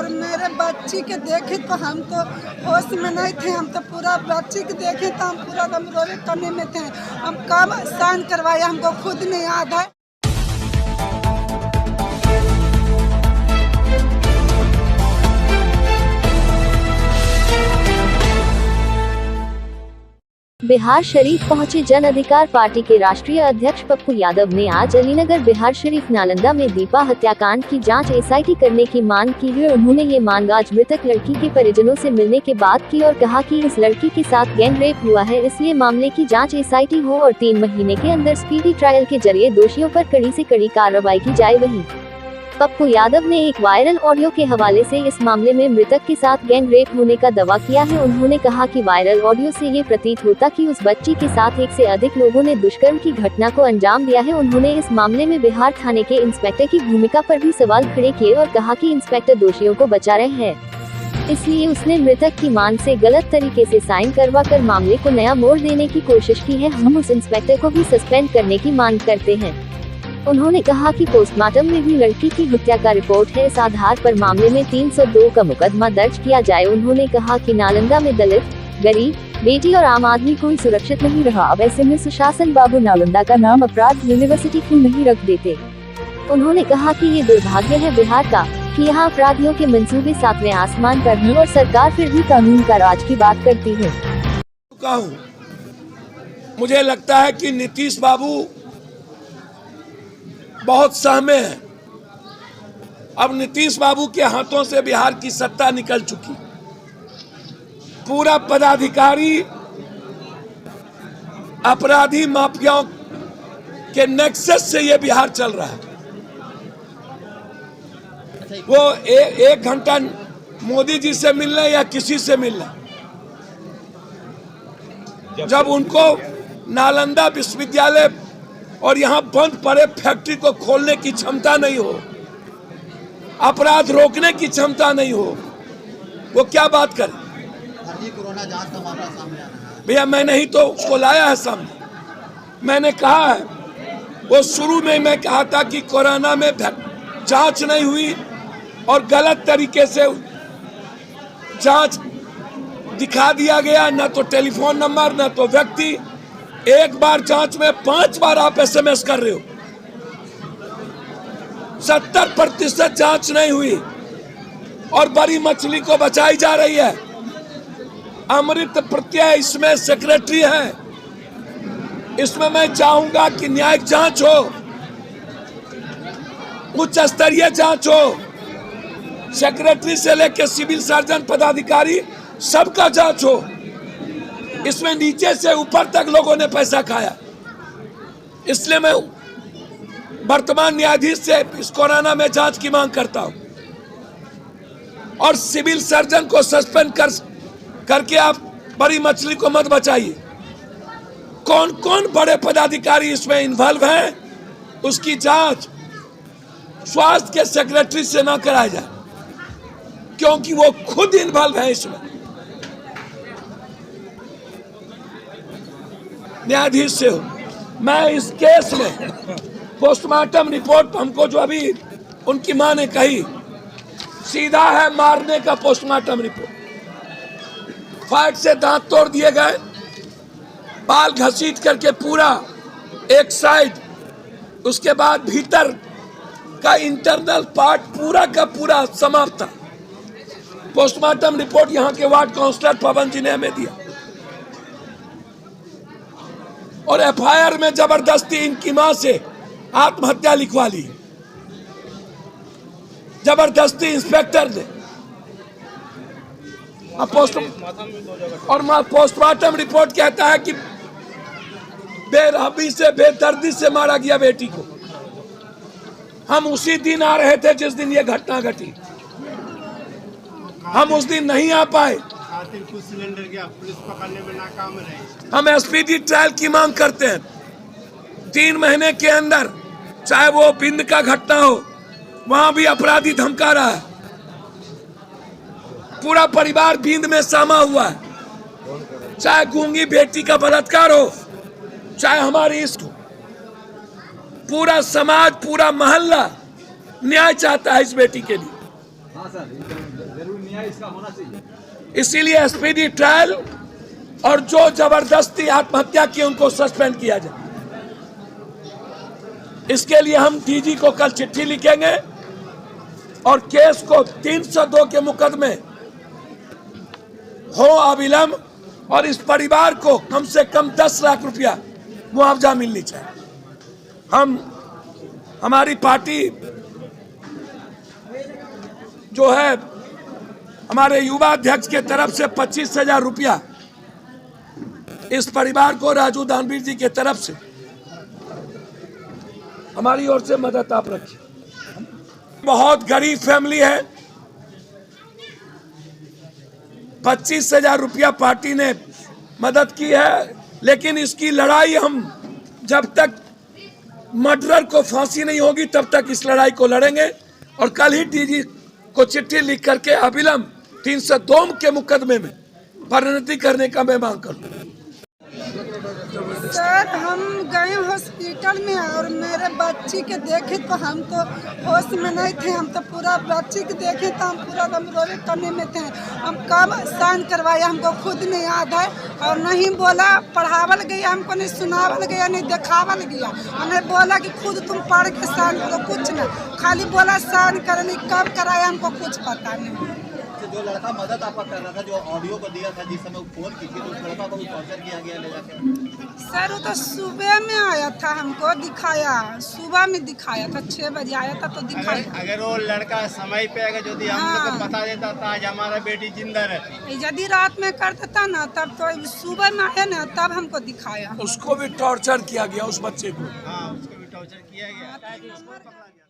और मेरे बच्ची के देखे तो हम तो होश में नहीं थे। हम तो पूरा बच्ची के देखे तो हम पूरा दम रोने करने में थे। हम कब साइन करवाया हमको खुद नहीं याद है। बिहार शरीफ पहुंचे जन अधिकार पार्टी के राष्ट्रीय अध्यक्ष पप्पू यादव ने आज अलीनगर बिहार शरीफ नालंदा में दीपा हत्याकांड की जांच एसआईटी करने की मांग की है। उन्होंने ये मांग आज मृतक लड़की के परिजनों से मिलने के बाद की और कहा कि इस लड़की के साथ गैंग रेप हुआ है, इसलिए मामले की जांच एसआईटी हो और 3 महीने के अंदर स्पीडी ट्रायल के जरिए दोषियों पर कड़ी से कड़ी कार्रवाई की जाए। वहीं पप्पू यादव ने एक वायरल ऑडियो के हवाले से इस मामले में मृतक के साथ गैंग रेप होने का दावा किया है। उन्होंने कहा कि वायरल ऑडियो से ये प्रतीत होता कि उस बच्ची के साथ 1 से अधिक लोगों ने दुष्कर्म की घटना को अंजाम दिया है। उन्होंने इस मामले में बिहार थाने के इंस्पेक्टर की भूमिका पर भी सवाल खड़े किए और कहा कि इंस्पेक्टर दोषियों को बचा रहे हैं, इसलिए उसने मृतक की मांग से गलत तरीके से साइन करवा कर मामले को नया मोड़ देने की कोशिश की है। हम उस इंस्पेक्टर को भी सस्पेंड करने की मांग करते हैं। उन्होंने कहा कि पोस्टमार्टम में भी लड़की की हत्या का रिपोर्ट है, इस आधार पर मामले में 302 का मुकदमा दर्ज किया जाए। उन्होंने कहा कि नालंदा में दलित, गरीब, बेटी और आम आदमी कोई सुरक्षित नहीं रहा। अब ऐसे में सुशासन बाबू नालंदा का नाम अपराध यूनिवर्सिटी क्यों नहीं रख देते। उन्होंने कहा कि ये दुर्भाग्य है बिहार का कि यहाँ अपराधियों के मंसूबे 7वें आसमान पर हैं और सरकार फिर भी कानून का राज की बात करती है। मुझे लगता है कि नीतीश बाबू बहुत सहमे हैं। अब नीतीश बाबू के हाथों से बिहार की सत्ता निकल चुकी। पूरा पदाधिकारी अपराधी माफियाओं के नेक्सस से ये बिहार चल रहा है। वो एक घंटा मोदी जी से मिलना या किसी से मिलना, जब उनको नालंदा विश्वविद्यालय और यहाँ बंद पड़े फैक्ट्री को खोलने की क्षमता नहीं हो, अपराध रोकने की क्षमता नहीं हो, वो क्या बात करे। कोरोना जांच का मामला सामने आ रहा है। भैया मैंने ही तो उसको लाया है सामने। मैंने कहा है, वो शुरू में मैं कहा था कि कोरोना में जांच नहीं हुई और गलत तरीके से जांच दिखा दिया गया, न तो टेलीफोन नंबर न तो व्यक्ति। एक बार जांच में 5 बार आप SMS कर रहे हो। 70% जांच नहीं हुई और बड़ी मछली को बचाई जा रही है। अमृत प्रत्यय इसमें सेक्रेटरी है। इसमें मैं चाहूंगा कि न्यायिक जांच हो, उच्च स्तरीय जांच हो, सेक्रेटरी से लेकर सिविल सर्जन पदाधिकारी सबका जांच हो। इसमें नीचे से ऊपर तक लोगों ने पैसा खाया। इसलिए मैं वर्तमान न्यायाधीश से इस कोरोना में जांच की मांग करता हूं और सिविल सर्जन को सस्पेंड करके आप बड़ी मछली को मत बचाइए। कौन कौन बड़े पदाधिकारी इसमें इन्वॉल्व हैं, उसकी जांच स्वास्थ्य के सेक्रेटरी से ना कराया जाए, क्योंकि वो खुद इन्वॉल्व है इसमें। न्यायाधीश से हो। मैं इस केस में पोस्टमार्टम रिपोर्ट हमको जो अभी उनकी मां ने कही, सीधा है मारने का पोस्टमार्टम रिपोर्ट। फाइट से दांत तोड़ दिए गए, बाल घसीट करके पूरा एक साइड, उसके बाद भीतर का इंटरनल पार्ट पूरा का पूरा समाप्त था। पोस्टमार्टम रिपोर्ट यहाँ के वार्ड काउंसलर पवन जी ने हमें दिया और FIR में जबरदस्ती इनकी मां से आत्महत्या लिखवा ली, जबरदस्ती इंस्पेक्टर ने। पोस्टमार्टम रिपोर्ट कहता है कि बेरहमी से बेदर्दी से मारा गया बेटी को। हम उसी दिन आ रहे थे जिस दिन ये घटना घटी। हम उस दिन नहीं आ पाए। कुछ सिलेंडर गया, पुलिस पकड़ने में नाकाम रहे। हम स्पीडी ट्रायल की मांग करते हैं। 3 महीने के अंदर, चाहे वो बिंद का घटना हो, वहां भी अपराधी धमका रहा है। पूरा परिवार बिंद में सामा हुआ है। चाहे गूंगी बेटी का बलात्कार हो, चाहे हमारी इश्क हो, पूरा समाज, पूरा मोहल्ला न्याय चाहता है इस बेटी के लिए। इसीलिए स्पीडी ट्रायल और जो जबरदस्ती आत्महत्या की उनको सस्पेंड किया जाए। इसके लिए हम डीजी को कल चिट्ठी लिखेंगे और केस को 302 के मुकदमे हो अविलंब और इस परिवार को कम से कम 10 लाख रुपया मुआवजा मिलनी चाहिए। हमारी पार्टी जो है हमारे युवा अध्यक्ष के तरफ से 25,000 रुपया इस परिवार को राजू दानवीर जी के तरफ से हमारी ओर से मदद आप रखिए। बहुत गरीब फैमिली है, 25,000 रुपया पार्टी ने मदद की है, लेकिन इसकी लड़ाई हम जब तक मर्डरर को फांसी नहीं होगी तब तक इस लड़ाई को लड़ेंगे। और कल ही डीजी को चिट्ठी लिख करके अविलंब 302 के मुकदमे में परिणति करने का मैं मांग करूँ। सर हम गए हॉस्पिटल में और मेरे बच्ची के देखे तो हम तो होश में नहीं थे। हम तो पूरा बच्ची के देखे तो हम पूरा दम रोने करने में थे। हम कब साइन करवाया हमको खुद नहीं याद है और नहीं बोला पढ़ावल गया, हमको नहीं सुनावल गया, नहीं दिखावल गया। हमें बोला कि खुद तुम पढ़ के साइन करो, कुछ ना खाली बोला साइन करने। कब कराया हमको कुछ पता नहीं। जो लड़का मदद आपका कर रहा था, जो ऑडियो को दिया था जिस समय वो फोन की थी, तो उस लड़का को भी टॉर्चर किया गया ले जाकर। सर वो तो सुबह में आया था, हमको दिखाया, सुबह में दिखाया था, 6 बजे आया था तो दिखाया। अगर वो लड़का समय पे अगर यदि हम लोग को बता देता था आज हमारा बेटी जिंदा रहती। यदि रात में करता था ना तब तो सुबह में आया ना तब हमको दिखाया। उसको भी टॉर्चर किया गया, उस बच्चे को। हाँ, उसको भी टॉर्चर किया गया।